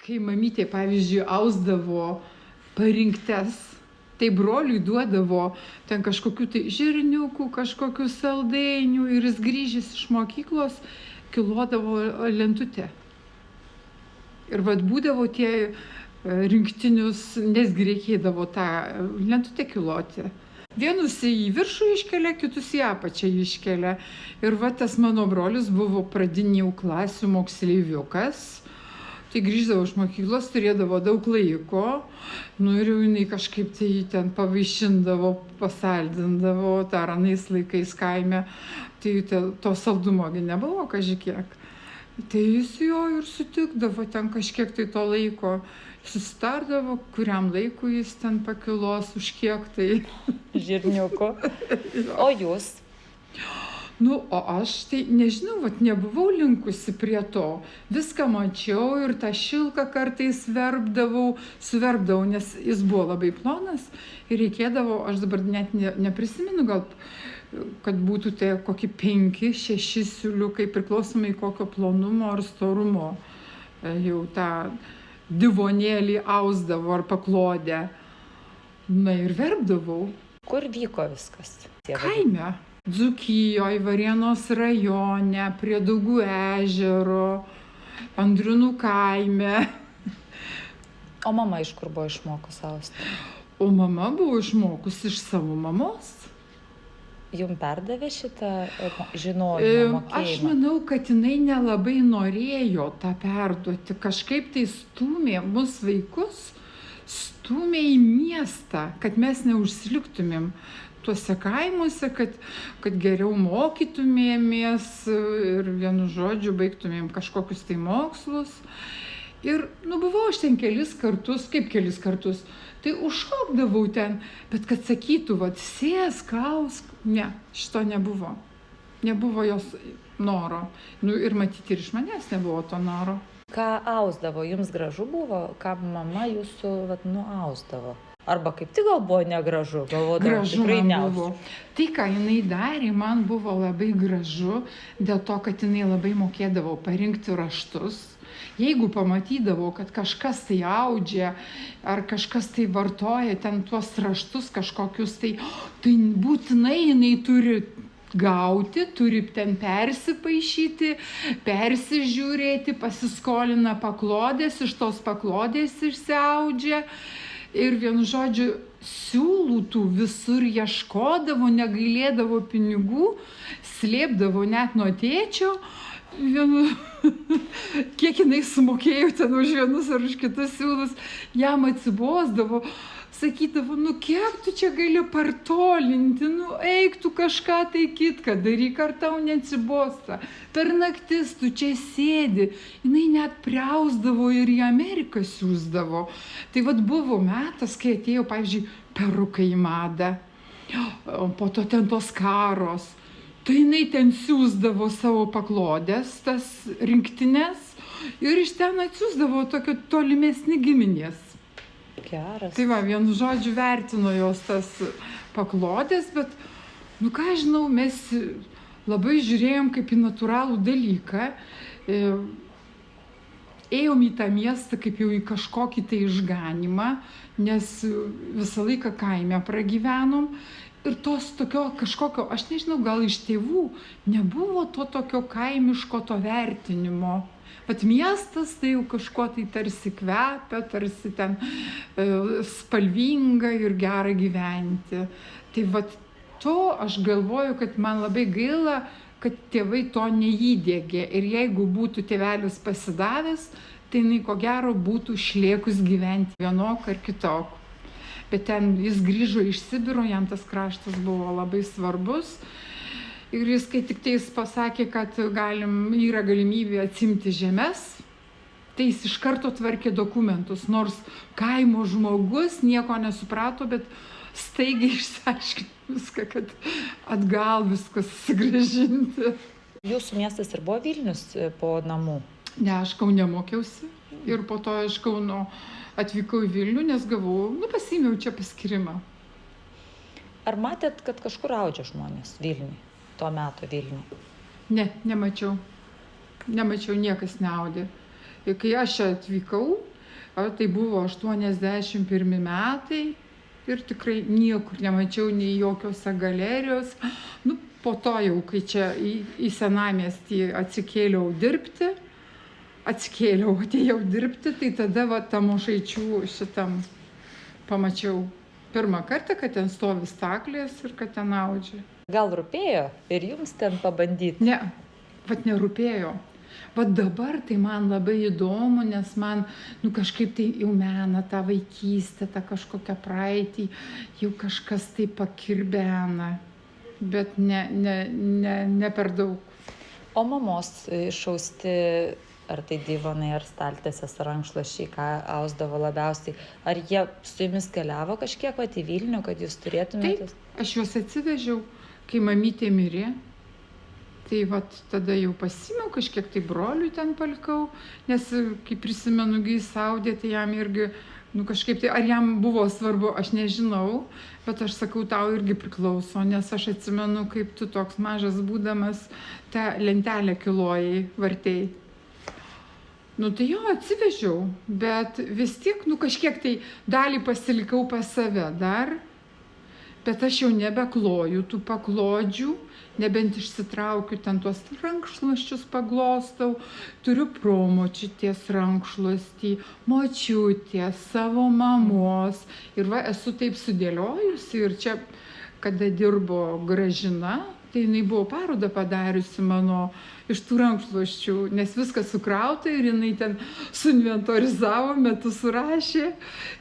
Kai mamytė, pavyzdžiui, ausdavo parinktes, tai broliui duodavo ten kažkokių tai žirniukų, kažkokių saldainių ir jis grįžęs iš mokyklos kilodavo lentutę. Ir vat būdavo tie rinktinius, nesgi reikėdavo tą lentutę kiloti. Vienus į viršų iškelia, kitus į apačią iškelia. Ir va tas mano brolis buvo pradinių klasių moksleiviukas. Tai grįždavo iš mokyklos, turėdavo daug laiko, ir jau jinai kažkaip tai ten pavaišindavo, pasaldindavo, dar anais laikais kaime, tai to saldumogi nebuvo kažkiek. Tai jis jo ir sutikdavo ten kažkiek tai to laiko, susitardavo, kuriam laikui jis ten pakilos, už kiek tai. Žirniuko. O jūs? O aš tai nežinau, nebuvau linkusi prie to. Viską mačiau ir tą šilką kartais suverbdavau, nes jis buvo labai plonas ir reikėdavo, aš dabar net neprisimenu, gal kad būtų tai kokie 5-6 siūliukai, priklausomai kokio plonumo ar storumo. Jau tą divonėlį ausdavo ar paklodę. Ir verbdavau. Kur vyko viskas? Kaime. Dzūkijoj, Varėnos rajone, prie Daugų ežero, Andriūnų kaime. O mama iš kur buvo išmokus austi? O mama buvo išmokus iš savo mamos. Jums perdavė šitą žinojimą, mokėjimą? Aš manau, kad jinai nelabai norėjo tą perduoti. Kažkaip tai stūmė mus vaikus, stūmė į miestą, kad mes neužsiliktumėm tuose kaimuose, kad geriau mokytumėmės ir vienu žodžiu baigtumėm kažkokius tai mokslus. Ir buvau aš ten kelis kartus, tai užšokdavau ten, bet kad sakytų, sėsk, ausk, ne, šito nebuvo. Nebuvo jos noro. Ir matyti ir iš manęs nebuvo to noro. Ką ausdavo? Jums gražu buvo? Ką mama jūsų ausdavo? Arba kaip tik gal buvo negražu, galvodavo, tikrai neausiu. Tai, ką jinai darė, man buvo labai gražu, dėl to, kad jinai labai mokėdavo parinkti raštus. Jeigu pamatydavo, kad kažkas tai audžia, ar kažkas tai vartoja ten tuos raštus kažkokius, tai būtinai jinai turi gauti, turi ten persipaišyti, persižiūrėti, pasiskolina paklodės, iš tos paklodės išsiaudžia. Ir vienu žodžiu, siūlų tų visur ieškodavo, negailėdavo pinigų, slėpdavo net nuo tėčio. Kiek jinai sumokėjo ten už vienus ar už kitus siūlus, jam atsibosdavo. Sakydavo, kiek tu čia gali partolinti, eik tu kažką tai kitką daryk, ar tau neatsibosta. Per naktis tu čia sėdi. Jinai net priausdavo ir į Ameriką siūsdavo. Tai buvo metas, kai atėjo, pavyzdžiui, perukai į madą, po to ten tos karos. Tai jinai ten siūsdavo savo paklodės, tas rinktines, ir iš ten atsiųsdavo tokio tolimesni giminės. Geras. Tai vienu žodžiu vertino jos tas paklodės, bet, ką žinau, mes labai žiūrėjom kaip į natūralų dalyką. Ėjom į tą miestą kaip jau į kažkokį tai išganimą, nes visą laiką kaime pragyvenom. Ir tos tokio kažkokio, aš nežinau, gal iš tėvų nebuvo to tokio kaimiško to vertinimo. Bet miestas tai jau kažko tai tarsi kvepia, tarsi ten spalvinga ir gera gyventi. Tai to aš galvoju, kad man labai gaila, kad tėvai to neįdiegė. Ir jeigu būtų tėvelis pasidavęs, tai jinai ko gero būtų išliekus gyventi vienok ar kitok. Bet ten jis grįžo iš Sibiro, jam tas kraštas buvo labai svarbus. Ir jis, kai tik tai jis pasakė, kad yra galimybė atsimti žemes, tai jis iš karto tvarkė dokumentus. Nors kaimo žmogus nieko nesuprato, bet staigiai išsiaiškino viską, kad atgal viskas sugrąžinti. Jūsų miestas ir buvo Vilnius po namų? Ne, aš Kaune mokiausi ir po to iš Kauno atvykau į Vilnių, nes gavau, pasiėmiau čia paskyrimą. Ar matėt, kad kažkur audžia žmonės Vilniui? Tuo metu Vilnių? Ne, nemačiau. Nemačiau, niekas neaudė. Ir kai aš čia atvykau, Tai buvo 81 metai ir tikrai niekur nemačiau nei jokiose galerijos. Nu, po to jau, kai čia į senamiestį atėjau dirbti, tai tada va Tamošaičių šitam pamačiau pirmą kartą, kad ten stovi staklės ir kad ten audžia. Gal rūpėjo ir jums ten pabandyti? Ne, vat nerūpėjo. Vat dabar tai man labai įdomu, nes man kažkaip tai jau mena tą vaikystę, tą kažkokią praeitį, jau kažkas tai pakirbena, bet ne per daug. O mamos išausti, ar tai divonai, ar staltiesės, ar rankšluosčiai, ką ausdavo labiausiai, ar jie su jumis keliavo kažkiek vat į Vilnių, kad jūs turėtumėte? Taip, aš juos atsivežiau, kai mamytė mirė. Tai vat tada jau pasimiau, kažkiek tai broliui ten palikau, nes kai prisimenu, kai jis audė, tai jam irgi, kažkaip tai, ar jam buvo svarbu, aš nežinau, bet aš sakau, tau irgi priklauso, nes aš atsimenu, kaip tu toks mažas būdamas tą lentelę kilojai, vartėjai. Tai jo atsivežiau, bet vis tiek, kažkiek tai dalį pasilikau pas save dar, bet aš jau nebekloju tų paklodžių, nebent išsitraukiu ten tuos rankšluosčius paglostau, turiu promočiutės rankšluostį, močiutės, savo mamos. Ir va, esu taip sudėliojusi ir čia, kada dirbo Gražina, tai jinai buvo parodą padariusi mano iš tų rankšluosčių, nes viskas sukrauta ir jinai ten suinventorizavo, metus surašė.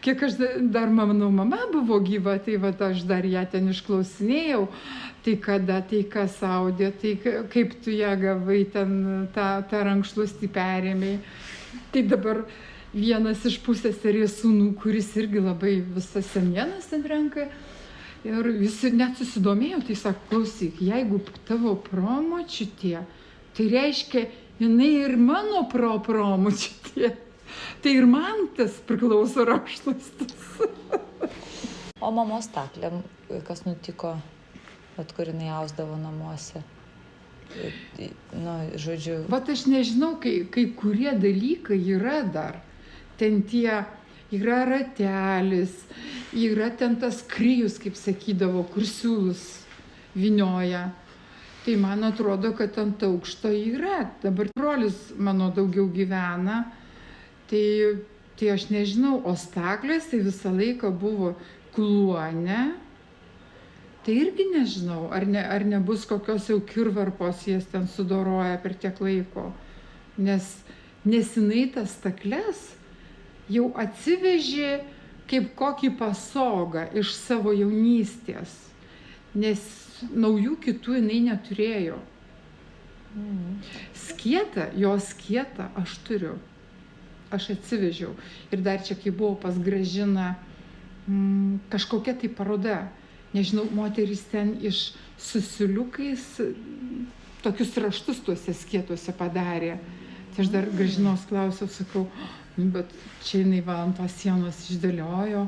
Kiek aš dar mano mama buvo gyva, tai va, aš dar ją ten išklausinėjau. Tai kada, tai kas audė, tai kaip tu ją gavai, ten tą rankšluostį perėmei. Tai dabar vienas iš pusseserės sūnų, kuris irgi labai visas senienas ten renka, ir jis net susidomėjo, tai sako, klausyk, jeigu tavo promočiutė, tai reiškia, jinai ir mano promočiutė. Tai ir man tas priklauso rankšluostis. O mamos staklėm, kas nutiko? Bet kur jinai ausdavo namuose. Žodžiu. Vat aš nežinau, kai kurie dalykai yra dar. Ten yra ratelis, yra ten tas kryjus, kaip sakydavo, kur siūlus vynioja. Tai man atrodo, kad ant aukšto yra. Dabar brolis mano daugiau gyvena. Tai aš nežinau, o staklės tai visą laiką buvo kluone. Tai irgi nežinau, ar nebus kokios jau kirvarpos jas ten sudoroja per tiek laiko. Nes jinai tas stakles jau atsivežė kaip kokį pasogą iš savo jaunystės. Nes naujų kitų jinai neturėjo. Jos skietą aš turiu. Aš atsivežiau. Ir dar čia, kai buvau pas Gražiną, kažkokia tai paroda. Nežinau, moterys ten iš susiuliukais tokius raštus tuose skietuose padarė. Tai aš dar Gražinos klausiau, sakau, bet čia jinai va ant tos sienos išdėliojo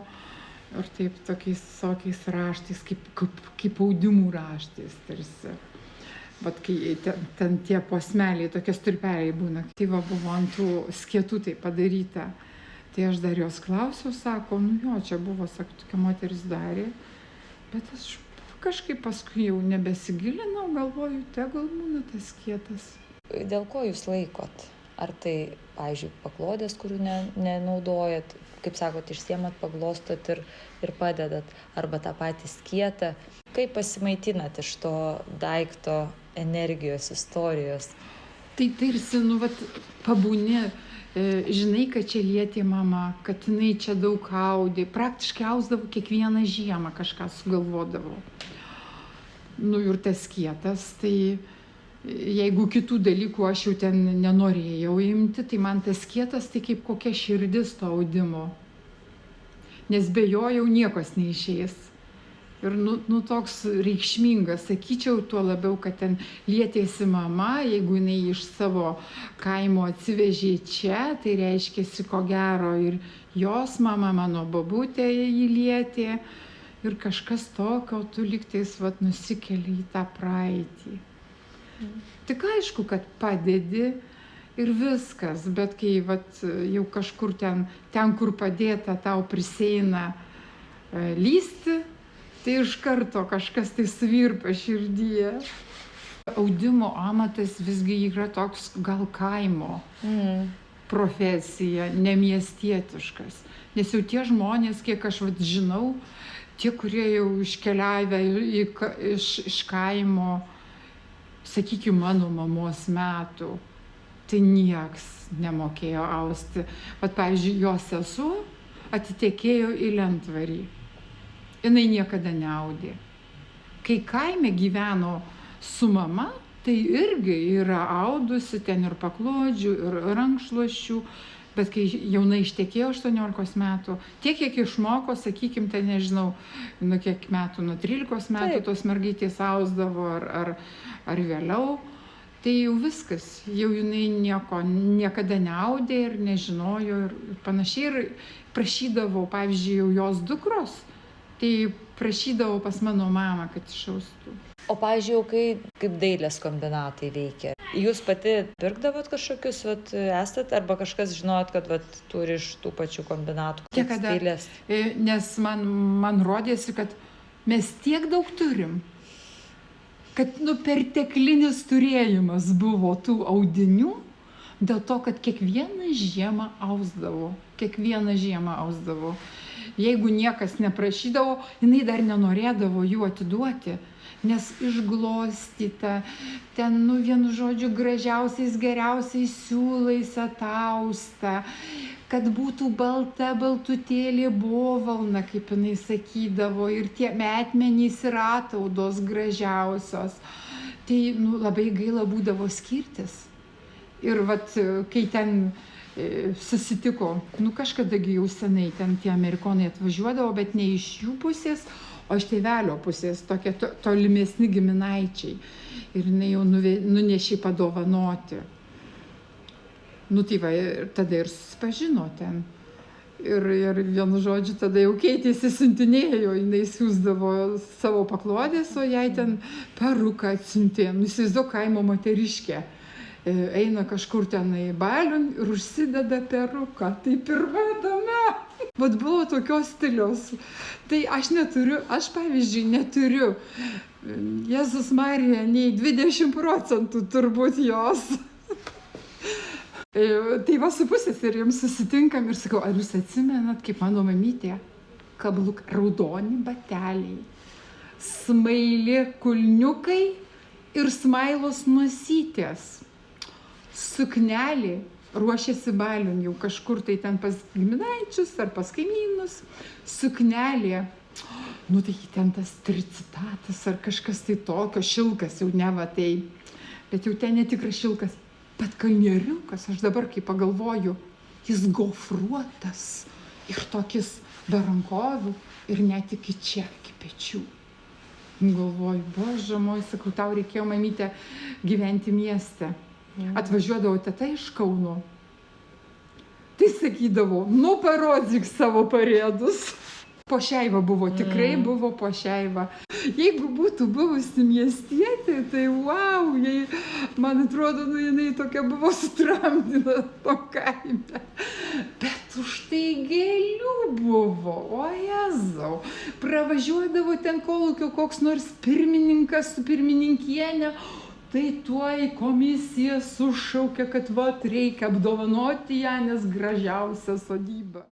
ir taip tokiais raštais, kaip audimų raštais tarsi. Bet kai ten tie posmeliai, tokie stulpeliai būna, tai va buvo ant tų skietų tai padaryta. Tai aš dar jos klausiau, sako, jo, čia buvo, sako, tokia moteris darė. Bet aš kažkaip paskui jau nebesigilinau, galvoju, tegul būna tas skietas. Dėl ko jūs laikot? Ar tai, pavyzdžiui, paklodės, kurių nenaudojat, kaip sakot, išsiemat, paglostot ir padedat, arba tą patį skietą? Kaip pasimaitinat iš to daikto energijos, istorijos? Tai tarsi, pabūni, žinai, kad čia lietė mama, kad jinai čia daug audė, praktiškai ausdavo kiekvieną žiemą, kažką sugalvodavo. Ir tas skietas, tai jeigu kitų dalykų aš jau ten nenorėjau imti, tai man tas skietas tai kaip kokia širdis to audimo. Nes be jo jau niekas neišeis. Ir toks reikšmingas, sakyčiau, tuo labiau, kad ten lietėsi mama, jeigu jinai iš savo kaimo atsivežė čia, tai reiškėsi ko gero ir jos mama, mano babutė jį lietė. Ir kažkas tokio, tu lygtais nusikeli į tą praeitį. Tik aišku, kad padedi ir viskas. Bet kai vat, jau kažkur ten, kur padėta, tau prisieina lysti, tai iš karto kažkas tai svirpa širdyje. Audimo amatas visgi yra toks gal kaimo profesija, nemiestietiškas. Nes jau tie žmonės, kiek aš vat žinau, tie, kurie jau iškeliavę iš kaimo, sakykime, mano mamos metų, tai nieks nemokėjo austi. Vat, pavyzdžiui, jos sesuo atitekėjo į Lentvarį. Jinai niekada neaudė. Kai kaime gyveno su mama, tai irgi yra audusi, ten ir paklodžių, ir rankšluosčių, bet kai jaunai ištekėjo 18 metų, tiek, kiek išmoko, sakykime, tai nežinau, nuo kiek metų, nuo 13 metų tos mergaitės ausdavo ar vėliau, tai jau viskas, jau jinai niekada neaudė ir nežinojo ir panašiai, ir prašydavo, pavyzdžiui, jau jos dukros, tai prašydavo pas mano mamą, kad išaustų. O, pavyzdžiui, kaip dailės kombinatai veikia, jūs pati pirkdavot kažkokius, esat, arba kažkas žinot, kad turi iš tų pačių kombinatų dailės? Nes man rodėsi, kad mes tiek daug turim, kad perteklinis turėjimas buvo tų audinių, dėl to, kad kiekvieną žiemą ausdavo. Jeigu niekas neprašydavo, jinai dar nenorėdavo jų atiduoti, nes išglostyta, ten, vienu žodžiu, gražiausiais, geriausiais siūlais atausta, kad būtų baltutėlė bovalna, kaip jinai sakydavo, ir tie metmenys ir ataudos gražiausios. Tai labai gaila būdavo skirtis. Ir kai ten susitiko, kažkadagi jau senai ten tie amerikonai atvažiuodavo, bet ne iš jų pusės, o iš tėvelio pusės, tokie tolimesni giminaičiai. Ir jinai jau nunešė padovanoti. Tai va, tada ir susipažino ten. Ir vienu žodžiu, tada jau keitėsi, siuntinėjo, jinai siūsdavo savo paklodės, o jai ten peruką atsiuntė. Įsivaizduok, kaimo moteriškė. Eina kažkur ten į balių ir užsideda peruką. Tai pirma dama. Vat buvo tokios stiliaus. Tai aš pavyzdžiui neturiu, Jėzus Marija, nei 20% turbūt jos. Tai va su pusseserėm susitinkam ir sakau, ar jūs atsimenat, kaip mano mamytė, kabluk raudoni bateliai, smaili kulniukai ir smailos nosytės. Suknelė, ruošėsi baliun jau kažkur tai ten pas giminaičius ar pas kaimynus, suknelė, tai ten tas tricitatas ar kažkas tai tokio, šilkas jau tai, bet jau ten netikras šilkas, bet kalnieriukas, aš dabar kai pagalvoju, jis gofruotas ir tokis be rankovių ir net iki čia, iki pečių. Galvoju, Bože moj, sakau, tau reikėjo, mamytė, gyventi mieste. Atvažiuodavo teta iš Kauno. Tai sakydavo, parodyk savo parėdus. Pošeiva buvo, tikrai buvo pošeiva. Jeigu būtų buvusi miestietė, tai wow, man atrodo, jinai tokia buvo sutramdyta to kaime. Bet už tai gėlių buvo, o Jėzau. Pravažiuodavo ten kolūkio koks nors pirmininkas su pirmininkienė, tai tuoj komisija sušaukė, kad reikia apdovanoti ją, nes gražiausia sodyba.